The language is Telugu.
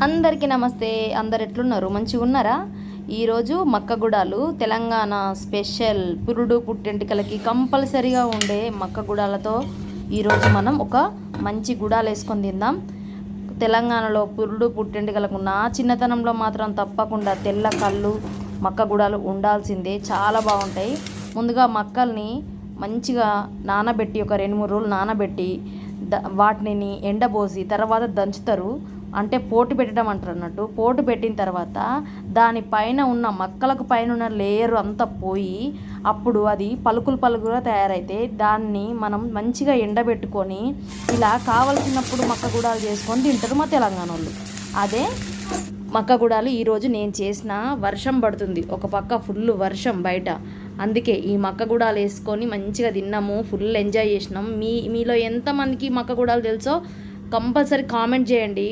అందరికీ నమస్తే. అందరు ఎట్లున్నారు? మంచిగా ఉన్నారా? ఈరోజు మక్కగుడాలు తెలంగాణ స్పెషల్ పురుడు పుట్టెంటికలకి కంపల్సరీగా ఉండే మక్కగుడాలతో ఈరోజు మనం ఒక మంచి గుడాలు వేసుకొని తిందాం. తెలంగాణలో పురుడు పుట్టెంటికలకు నా చిన్నతనంలో మాత్రం తప్పకుండా తెల్ల కళ్ళు మక్కగుడాలు ఉండాల్సిందే, చాలా బాగుంటాయి. ముందుగా మక్కల్ని మంచిగా నానబెట్టి ఒక 2-3 రోజులు నానబెట్టి వాటిని ఎండబోసి తర్వాత దంచుతారు. అంటే పోటు పెట్టడం అంటారు అన్నట్టు. పోటు పెట్టిన తర్వాత దానిపైన ఉన్న మక్కలకు పైన ఉన్న లేయర్ అంతా పోయి అప్పుడు అది పలుకులుగా తయారైతే దాన్ని మనం మంచిగా ఎండబెట్టుకొని ఇలా కావలసినప్పుడు మక్కగుడాలు చేసుకొని తింటారు మా తెలంగాణ వాళ్ళు. అదే మక్కగుడాలు ఈరోజు నేను చేసిన. వర్షం పడుతుంది, ఒక పక్క ఫుల్ వర్షం బయట, అందుకే ఈ మక్కగుడాలు వేసుకొని మంచిగా తిన్నాము, ఫుల్ ఎంజాయ్ చేసినాం. మీలో ఎంతమందికి మక్కగుడాలు తెలుసో కంపల్సరీ కామెంట్ చేయండి.